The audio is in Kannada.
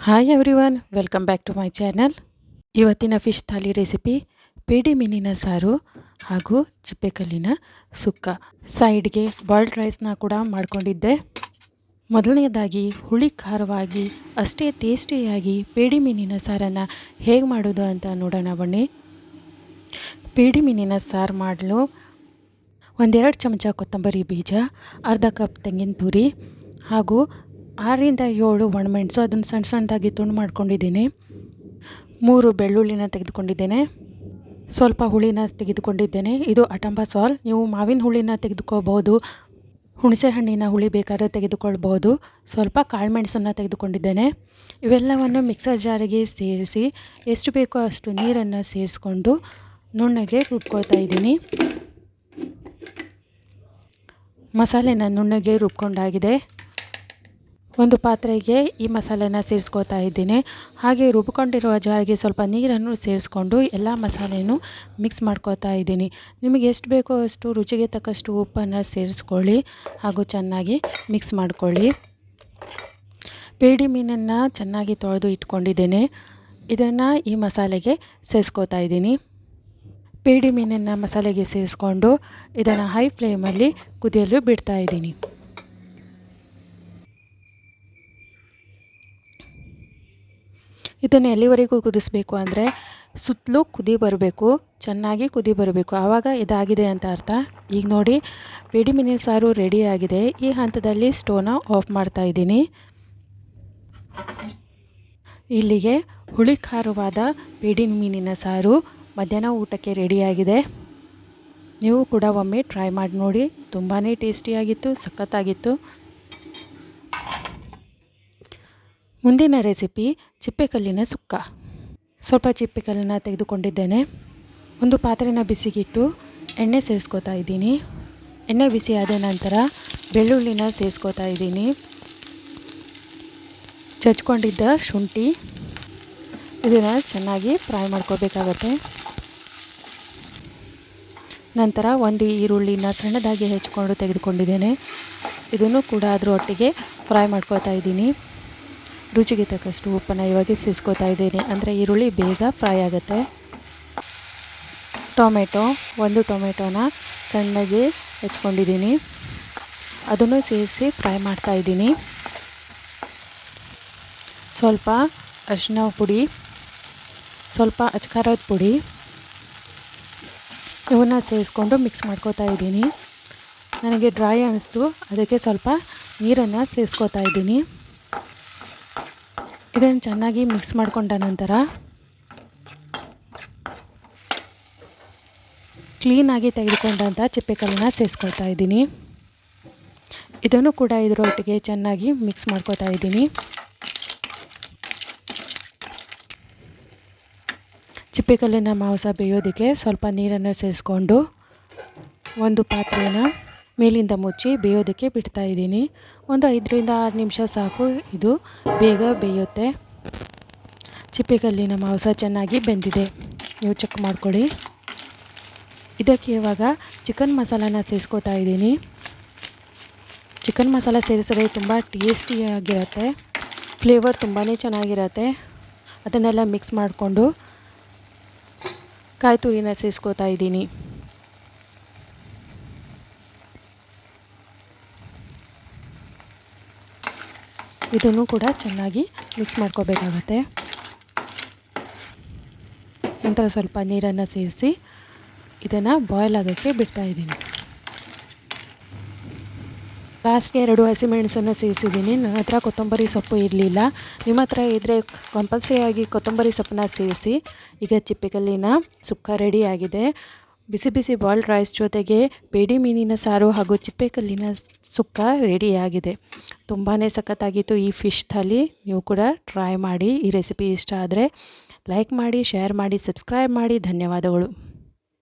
Hi everyone, welcome back to my channel. ಇವತ್ತಿನ ಫಿಶ್ ಥಾಲಿ ರೆಸಿಪಿ ಪೇಡಿ ಮೀನಿನ ಸಾರು ಹಾಗೂ ಚಿಪ್ಪೆಕಲ್ಲಿನ ಸುಕ್ಕ. ಸೈಡ್ಗೆ ಬಾಯ್ಲ್ಡ್ ರೈಸ್ನ ಕೂಡ ಮಾಡ್ಕೊಂಡಿದ್ದೆ. ಮೊದಲನೇದಾಗಿ ಹುಳಿ ಖಾರವಾಗಿ ಅಷ್ಟೇ ಟೇಸ್ಟಿಯಾಗಿ ಪೇಡಿ ಮೀನಿನ ಸಾರನ್ನು ಹೇಗೆ ಮಾಡೋದು ಅಂತ ನೋಡೋಣ ಬನ್ನಿ. ಪೇಡಿ ಮೀನಿನ ಸಾರು ಮಾಡಲು 1-2 ಚಮಚ ಕೊತ್ತಂಬರಿ ಬೀಜ, ಅರ್ಧ ಕಪ್ ತೆಂಗಿನ ತುರಿ ಹಾಗೂ 6-7 ಒಣಮೆಣಸು ಅದನ್ನು ಸಣ್ಣ ಸಣ್ಣದಾಗಿ ತುಂಡು ಮಾಡ್ಕೊಂಡಿದ್ದೀನಿ. 3 ಬೆಳ್ಳುಳ್ಳಿನ ತೆಗೆದುಕೊಂಡಿದ್ದೇನೆ. ಸ್ವಲ್ಪ ಹುಳಿನ ತೆಗೆದುಕೊಂಡಿದ್ದೇನೆ. ಇದು ಅಟಂಬ ಸಾಲ್. ನೀವು ಮಾವಿನ ಹುಳಿನ ತೆಗೆದುಕೋಬಹುದು, ಹುಣಸೆ ಹಣ್ಣಿನ ಹುಳಿ ಬೇಕಾದ್ರೆ ತೆಗೆದುಕೊಳ್ಬೋದು. ಸ್ವಲ್ಪ ಕಾಳುಮೆಣಸನ್ನು ತೆಗೆದುಕೊಂಡಿದ್ದೇನೆ. ಇವೆಲ್ಲವನ್ನು ಮಿಕ್ಸರ್ ಜಾರಿಗೆ ಸೇರಿಸಿ ಎಷ್ಟು ಬೇಕೋ ಅಷ್ಟು ನೀರನ್ನು ಸೇರಿಸ್ಕೊಂಡು ನುಣ್ಣಗೆ ರುಬ್ಕೊಳ್ತಾ ಇದ್ದೀನಿ. ಮಸಾಲೆನ ನುಣ್ಣಗೆ ರುಬ್ಕೊಂಡಾಗಿದೆ. ಒಂದು ಪಾತ್ರೆಗೆ ಈ ಮಸಾಲೆನ ಸೇರಿಸ್ಕೊತಾ ಇದ್ದೀನಿ. ಹಾಗೆ ರುಬ್ಕೊಂಡಿರುವ ಜಾರಿಗೆ ಸ್ವಲ್ಪ ನೀರನ್ನು ಸೇರಿಸ್ಕೊಂಡು ಎಲ್ಲ ಮಸಾಲೆನೂ ಮಿಕ್ಸ್ ಮಾಡ್ಕೋತಾ ಇದ್ದೀನಿ. ನಿಮಗೆ ಎಷ್ಟು ಬೇಕೋ ಅಷ್ಟು ರುಚಿಗೆ ತಕ್ಕಷ್ಟು ಉಪ್ಪನ್ನು ಸೇರಿಸ್ಕೊಳ್ಳಿ ಹಾಗೂ ಚೆನ್ನಾಗಿ ಮಿಕ್ಸ್ ಮಾಡ್ಕೊಳ್ಳಿ. ಪೇಡಿ ಮೀನನ್ನು ಚೆನ್ನಾಗಿ ತೊಳೆದು ಇಟ್ಕೊಂಡಿದ್ದೇನೆ. ಇದನ್ನು ಈ ಮಸಾಲೆಗೆ ಸೇರಿಸ್ಕೋತಾ ಇದ್ದೀನಿ. ಪೇಡಿ ಮೀನನ್ನು ಮಸಾಲೆಗೆ ಸೇರಿಸ್ಕೊಂಡು ಇದನ್ನು ಹೈ ಫ್ಲೇಮಲ್ಲಿ ಕುದಿಯಲು ಬಿಡ್ತಾ ಇದ್ದೀನಿ. ಇದನ್ನು ಎಲ್ಲಿವರೆಗೂ ಕುದಿಸ್ಬೇಕು ಅಂದರೆ ಸುತ್ತಲೂ ಕುದಿ ಬರಬೇಕು, ಚೆನ್ನಾಗಿ ಕುದಿ ಬರಬೇಕು. ಆವಾಗ ಇದಾಗಿದೆ ಅಂತ ಅರ್ಥ. ಈಗ ನೋಡಿ, ಪೇಡಿ ಮೀನಿನ ಸಾರು ರೆಡಿಯಾಗಿದೆ. ಈ ಹಂತದಲ್ಲಿ ಸ್ಟೋವ್ನ ಆಫ್ ಮಾಡ್ತಾ ಇದ್ದೀನಿ. ಇಲ್ಲಿಗೆ ಹುಳಿ ಖಾರವಾದ ಪೇಡಿ ಮೀನಿನ ಸಾರು ಮಧ್ಯಾಹ್ನ ಊಟಕ್ಕೆ ರೆಡಿಯಾಗಿದೆ. ನೀವು ಕೂಡ ಒಮ್ಮೆ ಟ್ರೈ ಮಾಡಿ ನೋಡಿ. ತುಂಬಾ ಟೇಸ್ಟಿಯಾಗಿತ್ತು, ಸಖತ್ತಾಗಿತ್ತು. ಮುಂದಿನ ರೆಸಿಪಿ ಚಿಪ್ಪೆಕಲ್ಲಿನ ಸುಕ್ಕ. ಸ್ವಲ್ಪ ಚಿಪ್ಪೆಕಲ್ಲನ್ನು ತೆಗೆದುಕೊಂಡಿದ್ದೇನೆ. ಒಂದು ಪಾತ್ರೆನ ಬಿಸಿಗಿಟ್ಟು ಎಣ್ಣೆ ಸೇರಿಸ್ಕೋತಾ ಇದ್ದೀನಿ. ಎಣ್ಣೆ ಬಿಸಿ ಆದ ನಂತರ ಬೆಳ್ಳುಳ್ಳಿನ ಸೇರಿಸ್ಕೋತಾ ಇದ್ದೀನಿ. ಚಚ್ಕೊಂಡಿದ್ದ ಶುಂಠಿ, ಇದನ್ನು ಚೆನ್ನಾಗಿ ಫ್ರೈ ಮಾಡ್ಕೋಬೇಕಾಗತ್ತೆ. ನಂತರ ಒಂದು ಈರುಳ್ಳಿನ ಸಣ್ಣದಾಗಿ ಹೆಚ್ಚಿಕೊಂಡು ತೆಗೆದುಕೊಂಡಿದ್ದೇನೆ. ಇದನ್ನು ಕೂಡ ಅದರೊಟ್ಟಿಗೆ ಫ್ರೈ ಮಾಡ್ಕೋತಾ ಇದ್ದೀನಿ. ರುಚಿಗೆ ತಕ್ಕಷ್ಟು ಉಪ್ಪನ್ನು ಇವಾಗ ಸೇರಿಸ್ಕೋತಾ ಇದ್ದೀನಿ, ಅಂದರೆ ಈರುಳ್ಳಿ ಬೇಗ ಫ್ರೈ ಆಗುತ್ತೆ. ಒಂದು ಟೊಮೆಟೊನ ಸಣ್ಣಗೆ ಹೆಚ್ಕೊಂಡಿದ್ದೀನಿ. ಅದನ್ನು ಸೇರಿಸಿ ಫ್ರೈ ಮಾಡ್ತಾ ಇದ್ದೀನಿ. ಸ್ವಲ್ಪ ಅರಿಶಿನ ಪುಡಿ, ಸ್ವಲ್ಪ ಅಚ್ಕಾರದ ಪುಡಿ, ಇವನ್ನ ಸೇರಿಸ್ಕೊಂಡು ಮಿಕ್ಸ್ ಮಾಡ್ಕೋತಾ ಇದ್ದೀನಿ. ನನಗೆ ಡ್ರೈ ಅನ್ನಿಸ್ತು, ಅದಕ್ಕೆ ಸ್ವಲ್ಪ ನೀರನ್ನು ಸೇರಿಸ್ಕೋತಾ ಇದ್ದೀನಿ. ಇದನ್ನು ಚೆನ್ನಾಗಿ ಮಿಕ್ಸ್ ಮಾಡಿಕೊಂಡ ನಂತರ ಕ್ಲೀನಾಗಿ ತೆಗೆದುಕೊಂಡಂಥ ಚಿಪ್ಪೆಕಲ್ಲನ್ನು ಸೇರಿಸ್ಕೊಳ್ತಾ ಇದ್ದೀನಿ. ಇದನ್ನು ಕೂಡ ಇದರೊಟ್ಟಿಗೆ ಚೆನ್ನಾಗಿ ಮಿಕ್ಸ್ ಮಾಡ್ಕೋತಾ ಇದ್ದೀನಿ. ಚಿಪ್ಪೆಕಲ್ಲಿನ ಮಾಂಸ ಬೇಯೋದಕ್ಕೆ ಸ್ವಲ್ಪ ನೀರನ್ನು ಸೇರಿಸ್ಕೊಂಡು ಒಂದು ಪಾತ್ರೆನ ಮೇಲಿಂದ ಮುಚ್ಚಿ ಬೇಯೋದಕ್ಕೆ ಬಿಡ್ತಾ ಇದ್ದೀನಿ. ಒಂದು 5-6 ನಿಮಿಷ ಸಾಕು, ಇದು ಬೇಗ ಬೇಯುತ್ತೆ. ಚಿಪ್ಪೆಕಲ್ಲಿನ ಮಾಂಸ ಚೆನ್ನಾಗಿ ಬೆಂದಿದೆ, ನೀವು ಚೆಕ್ ಮಾಡ್ಕೊಳ್ಳಿ. ಇದಕ್ಕೆ ಇವಾಗ ಚಿಕನ್ ಮಸಾಲಾನ ಸೇರಿಸ್ಕೋತಾ ಇದ್ದೀನಿ. ಚಿಕನ್ ಮಸಾಲ ಸೇರಿಸಿದ್ರೆ ತುಂಬ ಟೇಸ್ಟಿಯಾಗಿರುತ್ತೆ, ಫ್ಲೇವರ್ ತುಂಬಾ ಚೆನ್ನಾಗಿರುತ್ತೆ. ಅದನ್ನೆಲ್ಲ ಮಿಕ್ಸ್ ಮಾಡಿಕೊಂಡು ಕಾಯಿ ತುರಿನ ಸೇರಿಸ್ಕೋತಾ ಇದ್ದೀನಿ. ಇದನ್ನು ಕೂಡ ಚೆನ್ನಾಗಿ ಮಿಕ್ಸ್ ಮಾಡ್ಕೋಬೇಕಾಗತ್ತೆ. ನಂತರ ಸ್ವಲ್ಪ ನೀರನ್ನು ಸೇರಿಸಿ ಇದನ್ನು ಬಾಯ್ಲ್ ಆಗೋಕ್ಕೆ ಬಿಡ್ತಾ ಇದ್ದೀನಿ. ಲಾಸ್ಟ್ಗೆ 2 ಹಸಿಮೆಣಸನ್ನು ಸೇರಿಸಿದ್ದೀನಿ. ನನ್ನ ಹತ್ರ ಕೊತ್ತಂಬರಿ ಸೊಪ್ಪು ಇರಲಿಲ್ಲ. ನಿಮ್ಮ ಹತ್ರ ಇದ್ದರೆ ಕಂಪಲ್ಸರಿಯಾಗಿ ಕೊತ್ತಂಬರಿ ಸೊಪ್ಪನ್ನ ಸೇರಿಸಿ. ಈಗ ಚಿಪ್ಪೆಕಲ್ಲಿನ ಸುಕ್ಕ ರೆಡಿಯಾಗಿದೆ. ಬಿಸಿ ಬಿಸಿ ಬಾಯ್ಲ್ಡ್ ರೈಸ್ ಜೊತೆಗೆ ಪೇಡಿ ಮೀನಿನ ಸಾರು ಹಾಗೂ ಚಿಪ್ಪೆಕಲ್ಲಿನ ಸುಕ್ಕ ರೆಡಿಯಾಗಿದೆ. ತುಂಬಾ ಸಖತ್ತಾಗಿತ್ತು ಈ ಫಿಶ್ ಥಾಲಿ. ನೀವು ಕೂಡ ಟ್ರೈ ಮಾಡಿ. ಈ ರೆಸಿಪಿ ಇಷ್ಟ ಆದರೆ ಲೈಕ್ ಮಾಡಿ, ಶೇರ್ ಮಾಡಿ, ಸಬ್ಸ್ಕ್ರೈಬ್ ಮಾಡಿ. ಧನ್ಯವಾದಗಳು.